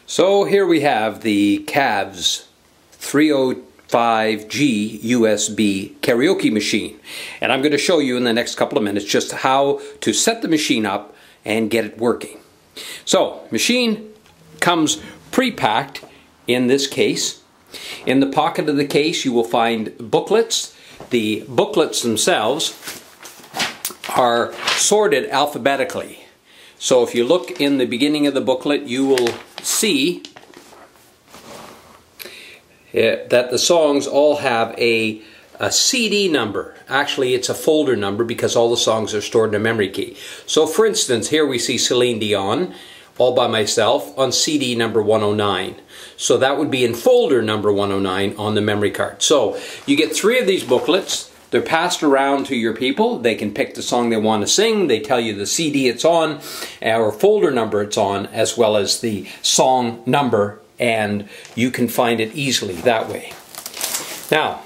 So here we have the Cavs 305G USB karaoke machine, and I'm going to show you in the next couple of minutes just how to set the machine up and get it working. So, machine comes pre-packed in this case. In the pocket of the case you will find booklets. The booklets themselves are sorted alphabetically. So if you look in the beginning of the booklet, you will see that the songs all have a CD number. Actually, it's a folder number because all the songs are stored in a memory key. So for instance, here we see Celine Dion, All By Myself, on CD number 109. So that would be in folder number 109 on the memory card. So you get 3 of these booklets. They're passed around to your people. They can pick the song they want to sing. They tell you the CD it's on, or folder number it's on, as well as the song number, and you can find it easily that way. Now,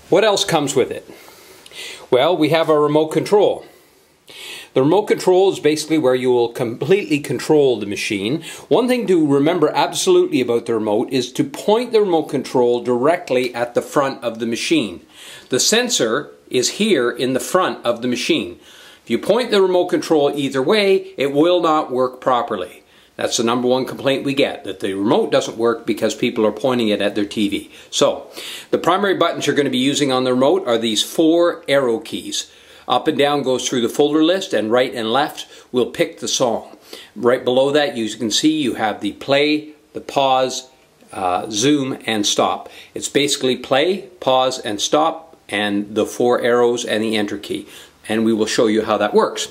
what else comes with it? Well, we have our remote control. The remote control is basically where you will completely control the machine. One thing to remember absolutely about the remote is to point the remote control directly at the front of the machine. The sensor is here in the front of the machine. If you point the remote control either way, it will not work properly. That's the #1 complaint we get, that the remote doesn't work because people are pointing it at their TV. So, the primary buttons you're going to be using on the remote are these 4 arrow keys. Up and down goes through the folder list, and right and left will pick the song. Right below that, you can see you have the play, the pause, zoom, and stop. It's basically play, pause, and stop, and the 4 arrows and the enter key. And we will show you how that works.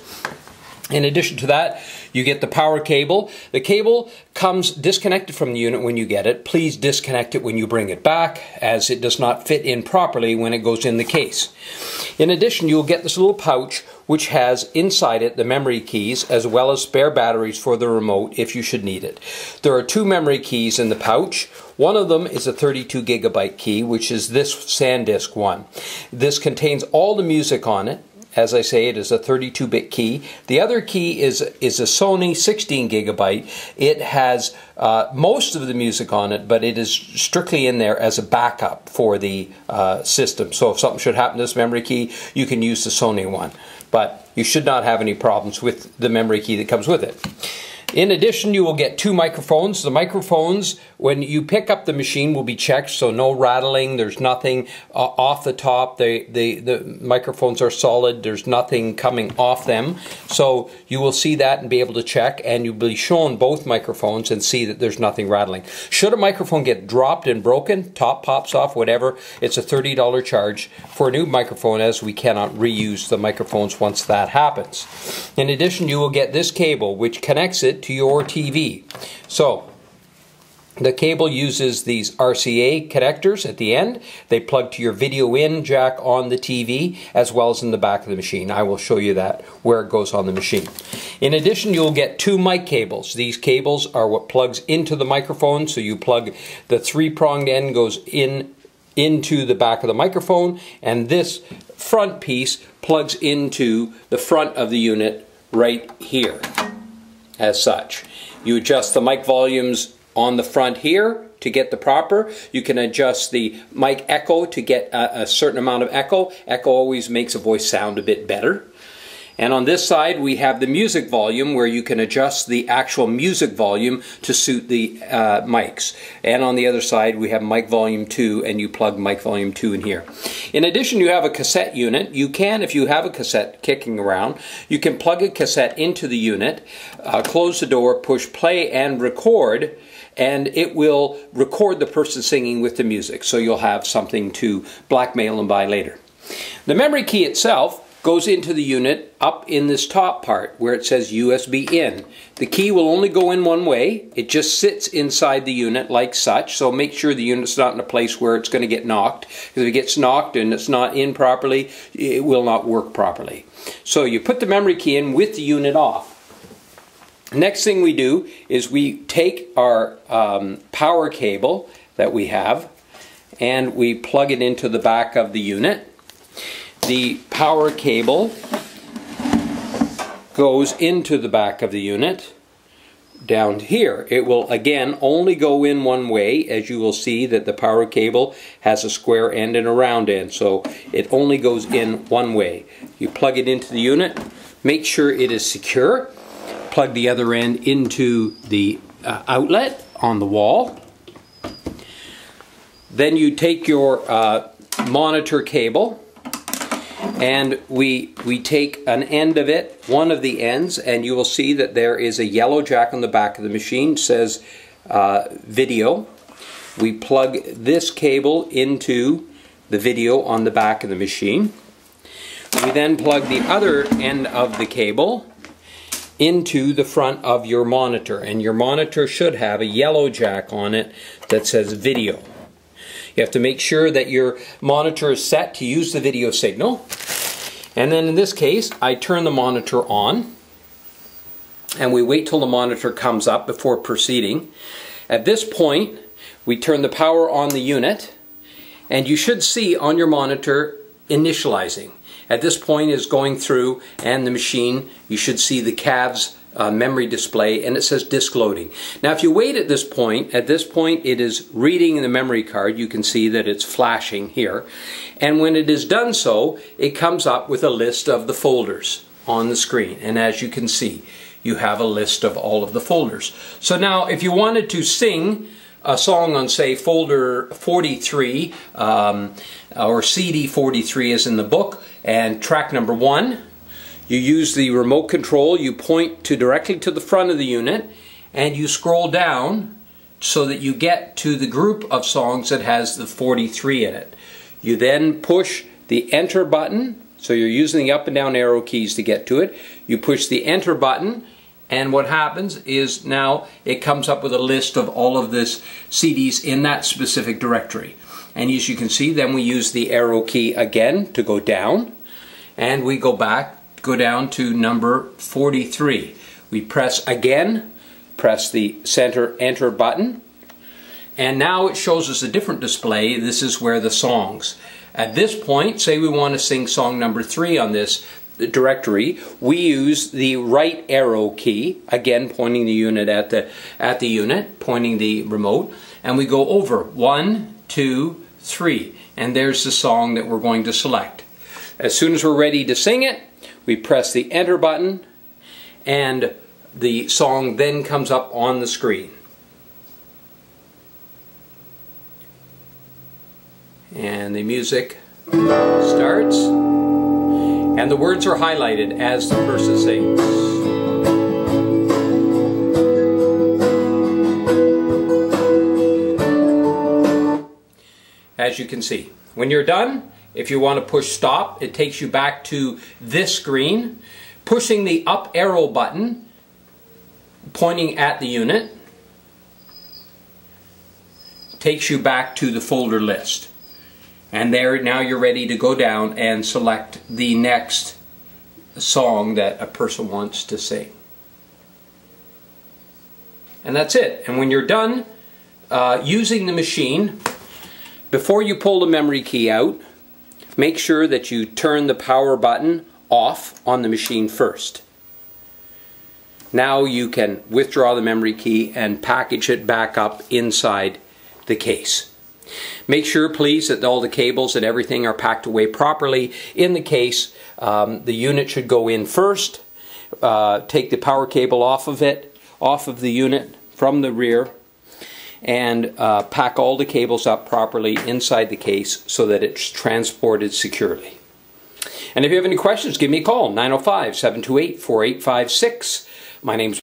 In addition to that, you get the power cable. The cable comes disconnected from the unit when you get it. Please disconnect it when you bring it back, as it does not fit in properly when it goes in the case. In addition, you'll get this little pouch which has inside it the memory keys as well as spare batteries for the remote if you should need it. There are 2 memory keys in the pouch. One of them is a 32 gigabyte key, which is this SanDisk one. This contains all the music on it. As I say, it is a 32-bit key. The other key is a Sony 16 gigabyte. It has most of the music on it, but it is strictly in there as a backup for the system. So if something should happen to this memory key, you can use the Sony one. But you should not have any problems with the memory key that comes with it. In addition, you will get 2 microphones. The microphones, when you pick up the machine, will be checked, so no rattling, there's nothing off the top. The microphones are solid, there's nothing coming off them. So you will see that and be able to check, and you'll be shown both microphones and see that there's nothing rattling. Should a microphone get dropped and broken, top pops off, whatever, it's a $30 charge for a new microphone, as we cannot reuse the microphones once that happens. In addition, you will get this cable, which connects it to your TV. So the cable uses these RCA connectors at the end. They plug to your video in jack on the TV as well as in the back of the machine. I will show you that where it goes on the machine. In addition, you'll get 2 mic cables. These cables are what plugs into the microphone, so you plug the 3-pronged end goes into the back of the microphone, and this front piece plugs into the front of the unit right here. As such, you adjust the mic volumes on the front here to get the proper. You can adjust the mic echo to get a certain amount of echo. Echo always makes a voice sound a bit better. And on this side we have the music volume, where you can adjust the actual music volume to suit the mics. And on the other side we have mic volume 2, and you plug mic volume 2 in here. In addition, you have a cassette unit. You can, if you have a cassette kicking around, you can plug a cassette into the unit, close the door, push play and record, and it will record the person singing with the music. So you'll have something to blackmail and buy later. The memory key itself goes into the unit up in this top part where it says USB in. The key will only go in one way. It just sits inside the unit like such, so make sure the unit's not in a place where it's going to get knocked. If it gets knocked and it's not in properly, it will not work properly. So you put the memory key in with the unit off. Next thing we do is we take our power cable that we have and we plug it into the back of the unit. The power cable goes into the back of the unit, down here. It will again only go in one way, as you will see that the power cable has a square end and a round end, so it only goes in one way. You plug it into the unit, make sure it is secure, plug the other end into the outlet on the wall. Then you take your monitor cable, and we take an end of it, one of the ends, and you will see that there is a yellow jack on the back of the machine. It says video. We plug this cable into the video on the back of the machine. We then plug the other end of the cable into the front of your monitor, and your monitor should have a yellow jack on it that says video. You have to make sure that your monitor is set to use the video signal. And then in this case, I turn the monitor on, and we wait till the monitor comes up before proceeding. At this point, we turn the power on the unit, and you should see on your monitor initializing. At this point is going through, and the machine, you should see the CAVS memory display, and it says disk loading. Now if you wait at this point it is reading the memory card. You can see that it's flashing here, and when it is done so, it comes up with a list of the folders on the screen, and as you can see, you have a list of all of the folders. So now if you wanted to sing a song on, say, folder 43 or CD 43 as in the book, and track number 1, you use the remote control, you point directly to the front of the unit, and you scroll down so that you get to the group of songs that has the 43 in it. You then push the enter button, so you're using the up and down arrow keys to get to it. You push the enter button, and what happens is now it comes up with a list of all of this CDs in that specific directory. And as you can see, then we use the arrow key again to go down, and we go down to number 43. We press again, press the center enter button, and now it shows us a different display. This is where the songs. At this point, say we want to sing song number 3 on this directory, we use the right arrow key, again pointing the unit at the unit, pointing the remote, and we go over 1, 2, 3, and there's the song that we're going to select. As soon as we're ready to sing it, we press the enter button, and the song then comes up on the screen. And the music starts, and the words are highlighted as the person sings. As you can see, when you're done, if you want to push stop, it takes you back to this screen. Pushing the up arrow button, pointing at the unit, takes you back to the folder list. And there, now you're ready to go down and select the next song that a person wants to sing. And that's it. And when you're done using the machine, before you pull the memory key out, make sure that you turn the power button off on the machine first. Now you can withdraw the memory key and package it back up inside the case. Make sure, please, that all the cables and everything are packed away properly in the case. The unit should go in first. Take the power cable off of the unit from the rear, and pack all the cables up properly inside the case so that it's transported securely. And if you have any questions, give me a call, 905-728-4856. My name's